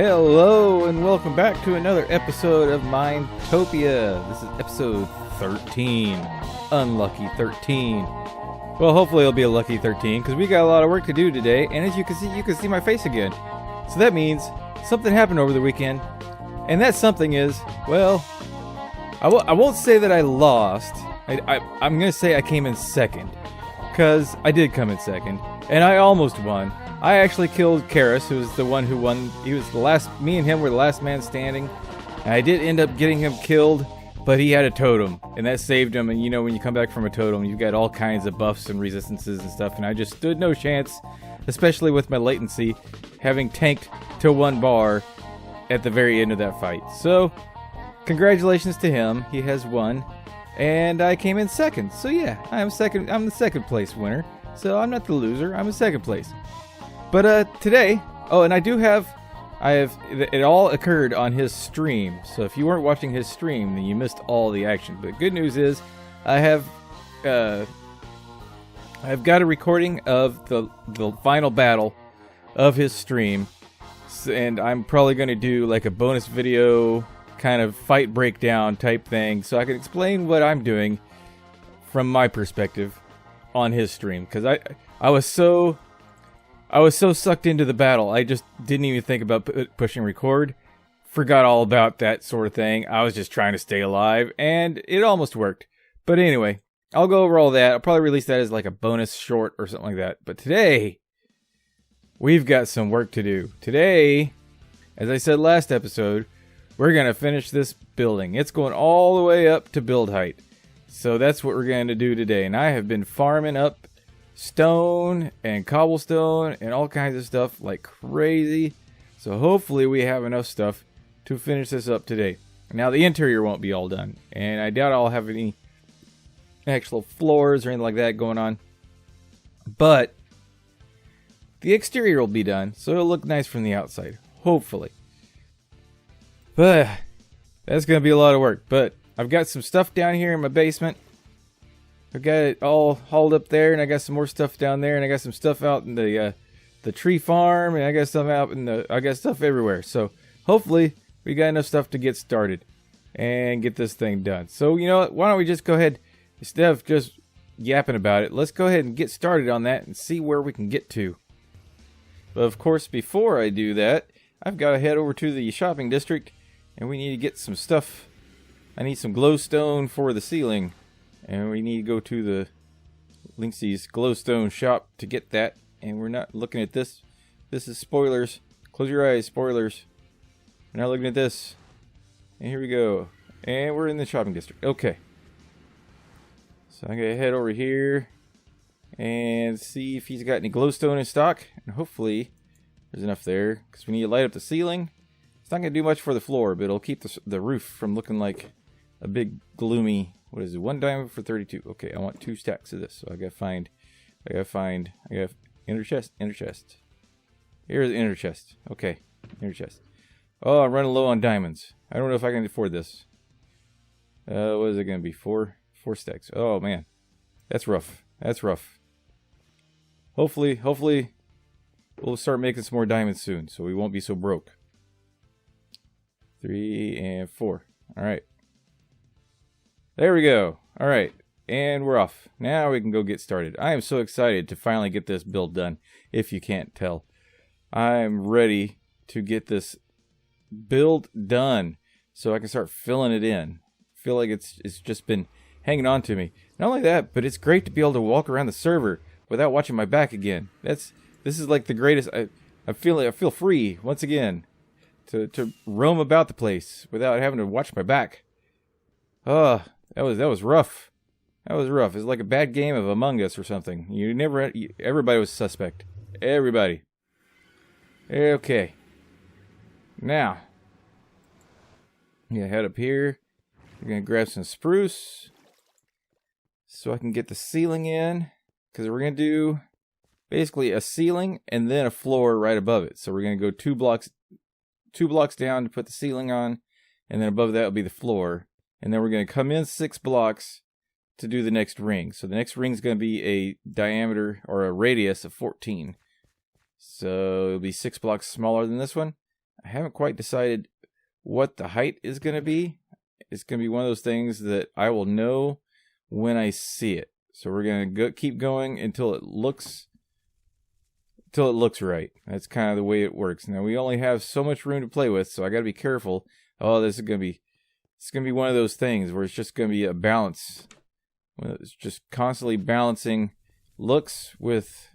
Hello and welcome back to another episode of Minetopia. This is episode 13. Unlucky 13. Well, hopefully it'll be a lucky 13 because we got a lot of work to do today. And as you can see my face again. So that means something happened over the weekend. And that something is, well, I won't say that I lost. I'm going to say I came in second. Because I did come in second. And I almost won. I actually killed Karis, who was the one who won. He was the last. Me and him were the last man standing. And I did end up getting him killed, but he had a totem, and that saved him. And you know, when you come back from a totem, you've got all kinds of buffs and resistances and stuff. And I just stood no chance, especially with my latency, having tanked to 1 bar at the very end of that fight. So, congratulations to him. He has won, and I came in second. So yeah, I'm second. I'm the second place winner. So I'm not the loser. I'm in second place. But today, and it all occurred on his stream. So if you weren't watching his stream, then you missed all the action. But good news is, I've got a recording of the final battle of his stream, and I'm probably going to do like a bonus video kind of fight breakdown type thing, so I can explain what I'm doing from my perspective on his stream. Because I was so sucked into the battle, I just didn't even think about pushing record. Forgot all about that sort of thing. I was just trying to stay alive, and it almost worked. But anyway, I'll go over all that. I'll probably release that as like a bonus short or something like that. But today, we've got some work to do. Today, as I said last episode, we're going to finish this building. It's going all the way up to build height. So that's what we're going to do today. And I have been farming up stone and cobblestone and all kinds of stuff like crazy. So hopefully we have enough stuff to finish this up today. Now the interior won't be all done, and I doubt I'll have any actual floors or anything like that going on. But the exterior will be done, so it'll look nice from the outside, hopefully. But that's going to be a lot of work. But I've got some stuff down here in my basement. I've got it all hauled up there, and I got some more stuff down there, and I got some stuff out in the tree farm, and I got stuff out in I got stuff everywhere. So hopefully we got enough stuff to get started and get this thing done. So you know what? Why don't we just go ahead, instead of just yapping about it, let's go ahead and get started on that and see where we can get to. But of course, before I do that, I've got to head over to the shopping district, and we need to get some stuff. I need some glowstone for the ceiling. And we need to go to the Linksy's glowstone shop to get that. And we're not looking at this. This is spoilers. Close your eyes, spoilers. We're not looking at this. And here we go. And we're in the shopping district. Okay. So I'm going to head over here and see if he's got any glowstone in stock. And hopefully there's enough there, because we need to light up the ceiling. It's not going to do much for the floor, but it'll keep the roof from looking like a big gloomy... What is it? 1 diamond for 32. Okay, I want 2 stacks of this. So I gotta find inner chest. Here's the inner chest. Okay, inner chest. Oh, I'm running low on diamonds. I don't know if I can afford this. What is it gonna be? 4 stacks. Oh man, that's rough. That's rough. Hopefully we'll start making some more diamonds soon, so we won't be so broke. 3 and 4. All right. There we go. All right. And we're off. Now we can go get started. I am so excited to finally get this build done, if you can't tell. I'm ready to get this build done so I can start filling it in. I feel like it's just been hanging on to me. Not only that, but it's great to be able to walk around the server without watching my back again. This is like the greatest. I feel free once again to roam about the place without having to watch my back. That was rough. That was rough. It's like a bad game of Among Us or something. Everybody was suspect. Everybody. Okay. Now, I'm gonna head up here. We're gonna grab some spruce so I can get the ceiling in, because we're gonna do basically a ceiling and then a floor right above it. So we're gonna go 2 blocks down to put the ceiling on, and then above that will be the floor. And then we're going to come in 6 blocks to do the next ring. So the next ring is going to be a diameter or a radius of 14. So it'll be 6 blocks smaller than this one. I haven't quite decided what the height is going to be. It's going to be one of those things that I will know when I see it. So we're going to keep going until it looks right. That's kind of the way it works. Now we only have so much room to play with, so I got to be careful. Oh, it's going to be one of those things where it's just going to be a balance. It's just constantly balancing looks with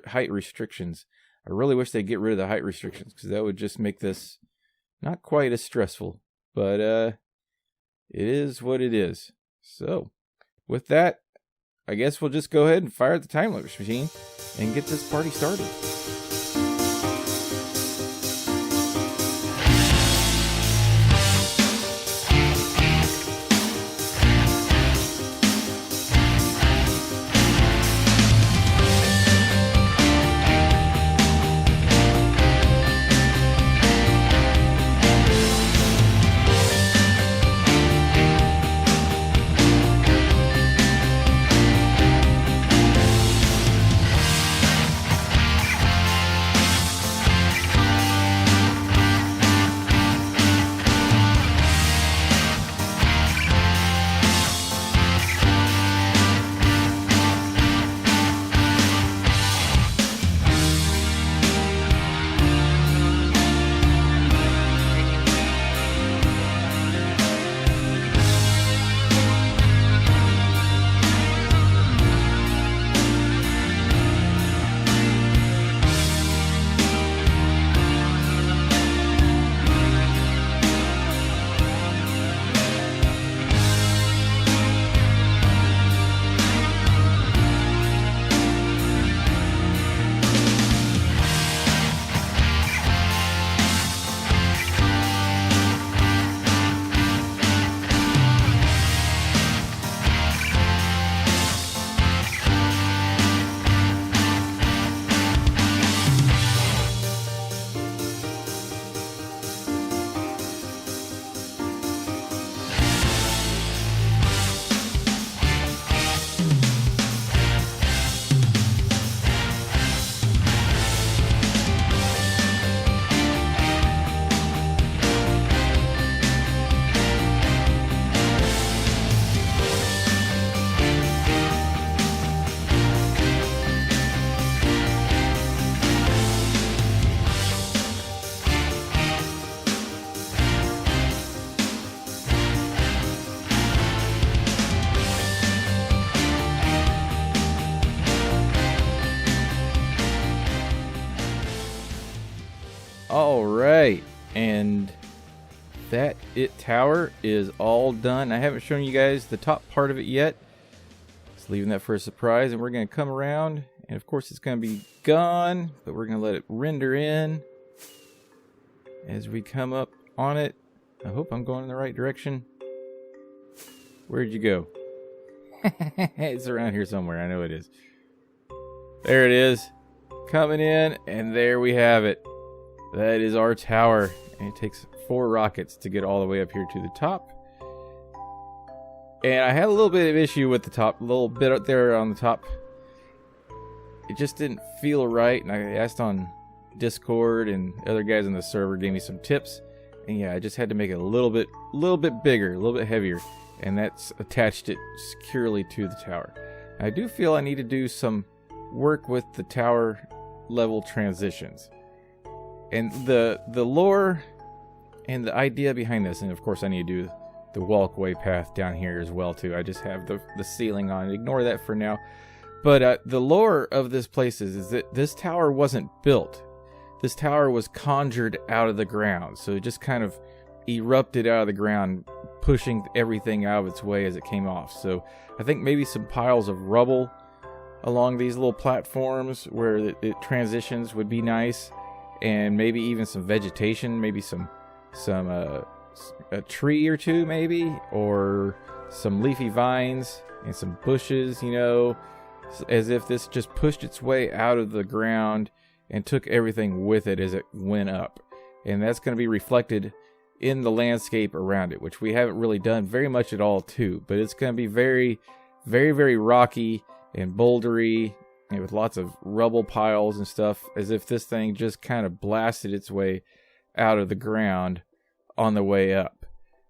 height restrictions. I really wish they'd get rid of the height restrictions, because that would just make this not quite as stressful. But it is what it is. So with that, I guess we'll just go ahead and fire the time lapse machine and get this party started. Alright, and that tower is all done. I haven't shown you guys the top part of it yet. Just leaving that for a surprise, and we're going to come around, and of course it's going to be gone, but we're going to let it render in as we come up on it. I hope I'm going in the right direction. Where'd you go? It's around here somewhere, I know it is. There it is, coming in, and there we have it. That is our tower, and it takes 4 rockets to get all the way up here to the top. And I had a little bit of issue with the top, a little bit up there on the top. It just didn't feel right, and I asked on Discord, and other guys on the server gave me some tips. And yeah, I just had to make it a little bit bigger, a little bit heavier, and that's attached it securely to the tower. I do feel I need to do some work with the tower level transitions. And the lore and the idea behind this, and of course I need to do the walkway path down here as well too. I just have the ceiling on. Ignore that for now. But the lore of this place is that this tower wasn't built. This tower was conjured out of the ground. So it just kind of erupted out of the ground, pushing everything out of its way as it came off. So I think maybe some piles of rubble along these little platforms where it transitions would be nice. And maybe even some vegetation, maybe a tree or two maybe, or some leafy vines and some bushes, you know, as if this just pushed its way out of the ground and took everything with it as it went up. And that's going to be reflected in the landscape around it, which we haven't really done very much at all too, but it's going to be very, very, very rocky and bouldery, and with lots of rubble piles and stuff, as if this thing just kind of blasted its way out of the ground on the way up.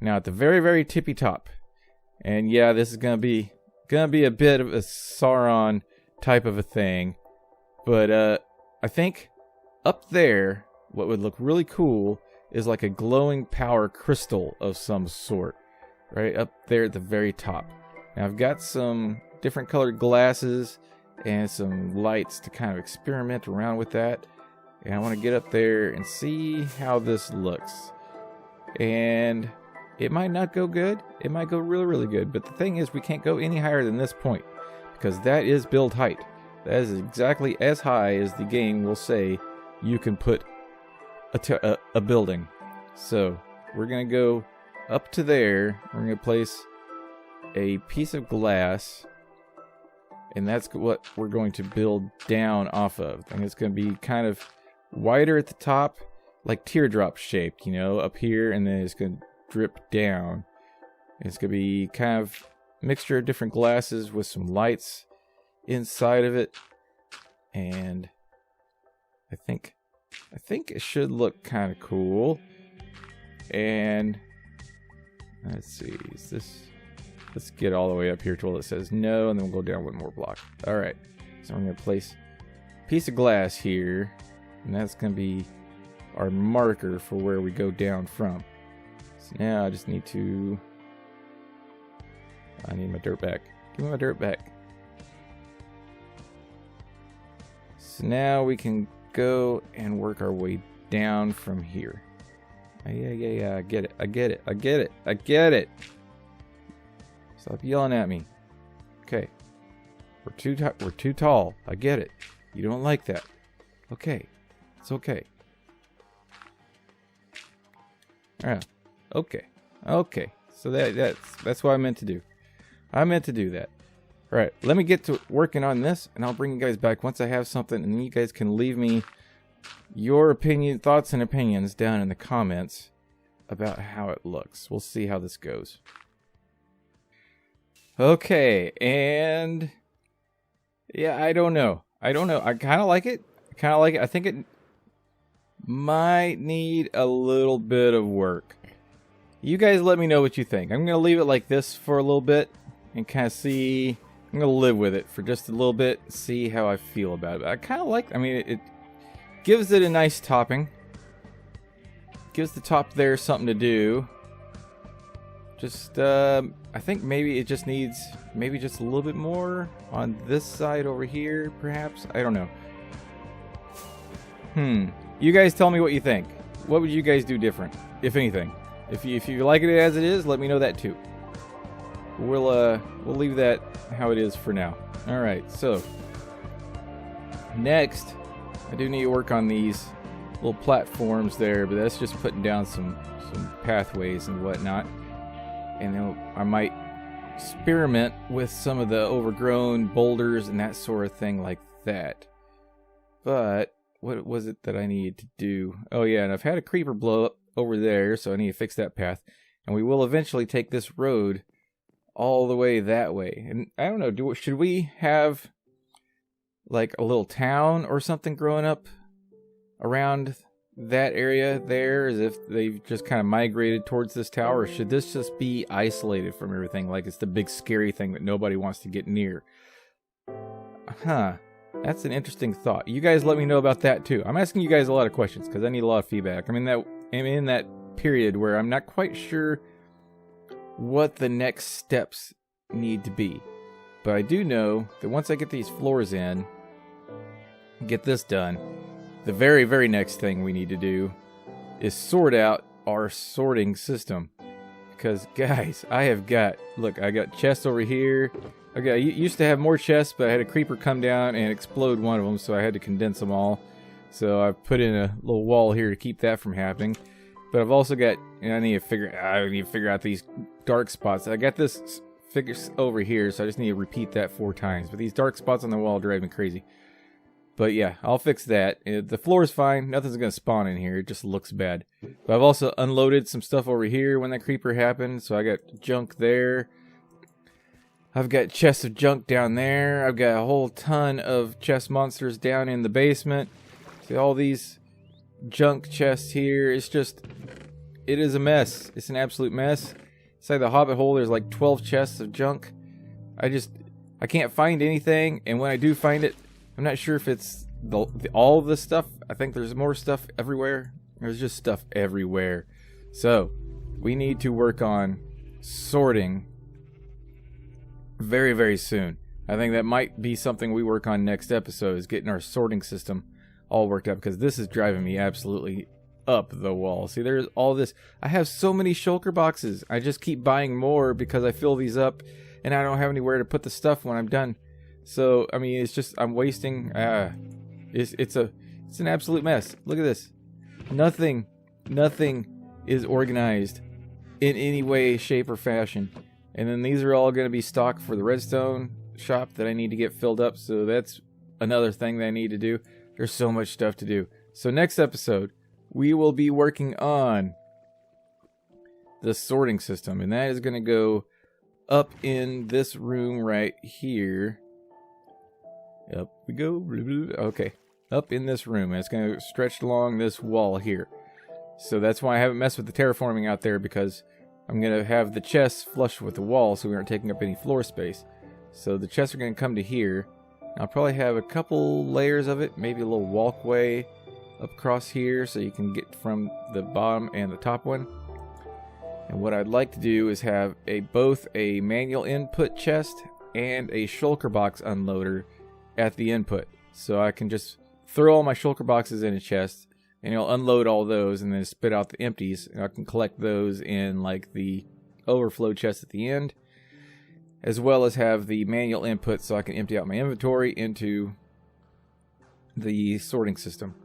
Now at the very, very tippy top, and yeah, this is gonna be a bit of a Sauron type of a thing, but I think up there, what would look really cool is like a glowing power crystal of some sort, right up there at the very top. Now I've got some different colored glasses and some lights to kind of experiment around with that, and I want to get up there and see how this looks. And it might not go good, it might go really, really good, but the thing is, we can't go any higher than this point, because that is build height. That is exactly as high as the game will say you can put a building. So we're going to go up to there, we're going to place a piece of glass, and that's what we're going to build down off of. And it's going to be kind of wider at the top, like teardrop shaped, you know, up here, and then it's going to drip down. It's going to be kind of a mixture of different glasses with some lights inside of it, and I think it should look kind of cool. And let's see, let's get all the way up here till it says no, and then we'll go down one more block. Alright, so I'm going to place a piece of glass here, and that's going to be our marker for where we go down from. So now I just need I need my dirt back. Give me my dirt back. So now we can go and work our way down from here. Yeah, I get it. Stop yelling at me. Okay. We're too tall. I get it. You don't like that. Okay. It's okay. Alright. Okay. So that's what I meant to do. I meant to do that. Alright, let me get to working on this, and I'll bring you guys back once I have something, and you guys can leave me your thoughts and opinions down in the comments about how it looks. We'll see how this goes. Okay, and yeah, I don't know. I kind of like it. I think it might need a little bit of work. You guys let me know what you think. I'm going to leave it like this for a little bit and kind of see. I'm going to live with it for just a little bit, see how I feel about it. I kind of like, it gives it a nice topping. Gives the top there something to do. Just, I think maybe it just needs just a little bit more on this side over here, perhaps. I don't know. You guys tell me what you think. What would you guys do different, if anything? If you like it as it is, let me know that too. We'll leave that how it is for now. All right, so next, I do need to work on these little platforms there, but that's just putting down some pathways and whatnot. And then I might experiment with some of the overgrown boulders and that sort of thing like that. But what was it that I needed to do? Oh yeah, and I've had a creeper blow up over there, so I need to fix that path. And we will eventually take this road all the way that way. And I don't know, should we have like a little town or something growing up around that area there, as if they've just kind of migrated towards this tower? Or should this just be isolated from everything, like it's the big scary thing that nobody wants to get near? That's an interesting thought. You guys let me know about that too. I'm asking you guys a lot of questions because I need a lot of feedback. I'm in that period where I'm not quite sure what the next steps need to be. But I do know that once I get these floors in, get this done, the very, very next thing we need to do is sort out our sorting system. Because, guys, I got chests over here. I used to have more chests, but I had a creeper come down and explode one of them, so I had to condense them all. So I put in a little wall here to keep that from happening. But I've also got, I need to figure out these dark spots. I got this figure over here, so I just need to repeat that 4 times. But these dark spots on the wall drive me crazy. But yeah, I'll fix that. The floor is fine. Nothing's going to spawn in here. It just looks bad. But I've also unloaded some stuff over here when that creeper happened. So I got junk there. I've got chests of junk down there. I've got a whole ton of chest monsters down in the basement. See all these junk chest here. It's just, it is a mess. It's an absolute mess. Inside the hobbit hole, there's like 12 chests of junk. I can't find anything, and when I do find it, I'm not sure if it's all of the stuff. I think there's more stuff everywhere. There's just stuff everywhere. So, we need to work on sorting very, very soon. I think that might be something we work on next episode, is getting our sorting system all worked up, because this is driving me absolutely up the wall. See, there's all this. I have so many shulker boxes. I just keep buying more because I fill these up, and I don't have anywhere to put the stuff when I'm done. So, I mean, it's just, I'm wasting, it's an absolute mess. Look at this. Nothing is organized in any way, shape, or fashion. And then these are all going to be stock for the redstone shop that I need to get filled up. So that's another thing that I need to do. There's so much stuff to do. So next episode, we will be working on the sorting system. And that is going to go up in this room right here. Up we go. Okay. Up in this room. And it's going to stretch along this wall here. So that's why I haven't messed with the terraforming out there, because I'm going to have the chests flush with the wall so we aren't taking up any floor space. So the chests are going to come to here. I'll probably have a couple layers of it, maybe a little walkway up across here so you can get from the bottom and the top one. And what I'd like to do is have both a manual input chest and a shulker box unloader at the input. So I can just throw all my shulker boxes in a chest, and it'll unload all those and then spit out the empties. And I can collect those in like the overflow chest at the end, as well as have the manual input so I can empty out my inventory into the sorting system.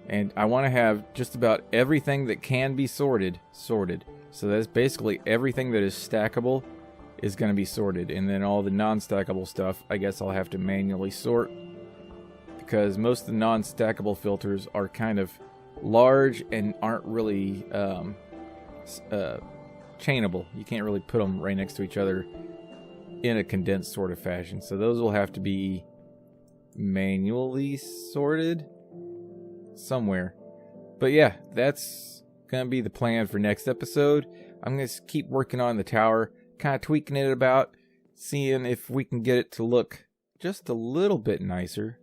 And I want to have just about everything that can be sorted. So that's basically everything that is stackable is going to be sorted. And then all the non-stackable stuff, I guess I'll have to manually sort, because most of the non-stackable filters are kind of large and aren't really chainable. You can't really put them right next to each other in a condensed sort of fashion. So those will have to be manually sorted somewhere. But yeah, that's gonna be the plan for next episode. I'm gonna keep working on the tower, kind of tweaking it about, seeing if we can get it to look just a little bit nicer.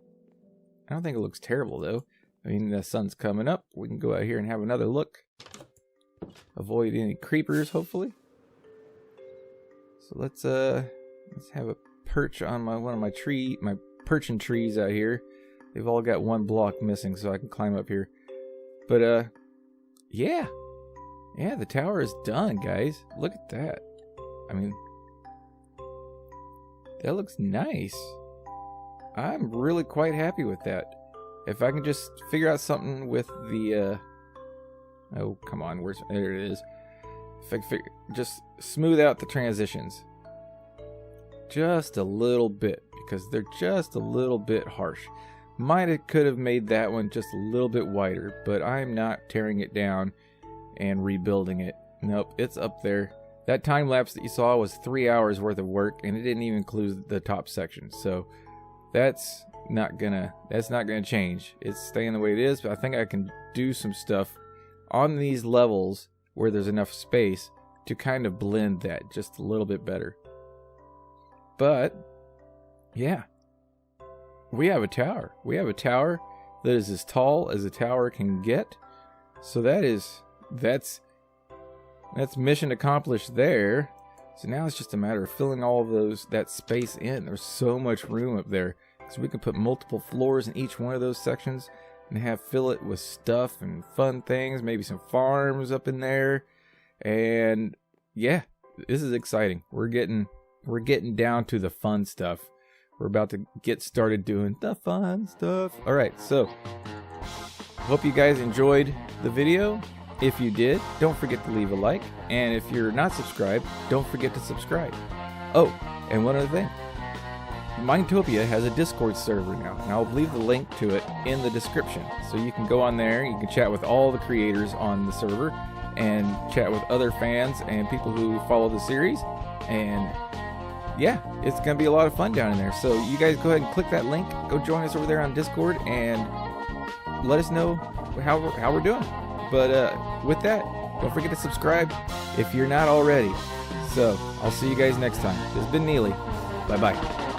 I don't think it looks terrible though. I mean, the sun's coming up. We can go out here and have another look. Avoid any creepers, hopefully. So let's have a perch on one of my perching trees out here. They've all got one block missing, so I can climb up here. But yeah, the tower is done, guys. Look at that. I mean, that looks nice. I'm really quite happy with that. If I can just figure out something with the oh, come on, there it is. If I can just smooth out the transitions just a little bit, because they're just a little bit harsh. Could have made that one just a little bit wider, but I'm not tearing it down and rebuilding it. Nope, it's up there. That time lapse that you saw was 3 hours worth of work, and it didn't even include the top section. So that's not gonna change. It's staying the way it is, but I think I can do some stuff on these levels where there's enough space to kind of blend that just a little bit better. But yeah, we have a tower. We have a tower that is as tall as a tower can get. So that's mission accomplished there. So now it's just a matter of filling all of that space in. There's so much room up there, so we can put multiple floors in each one of those sections and fill it with stuff and fun things, maybe some farms up in there. And yeah, this is exciting. We're getting down to the fun stuff. We're about to get started doing the fun stuff. All right, so hope you guys enjoyed the video. If you did, don't forget to leave a like. And if you're not subscribed, don't forget to subscribe. Oh, and one other thing. Minetopia has a Discord server now, and I'll leave the link to it in the description. So you can go on there, you can chat with all the creators on the server, and chat with other fans and people who follow the series. And yeah, it's going to be a lot of fun down in there. So you guys go ahead and click that link. Go join us over there on Discord and let us know how we're doing. But with that, don't forget to subscribe if you're not already. So I'll see you guys next time. This has been Neely. Bye bye.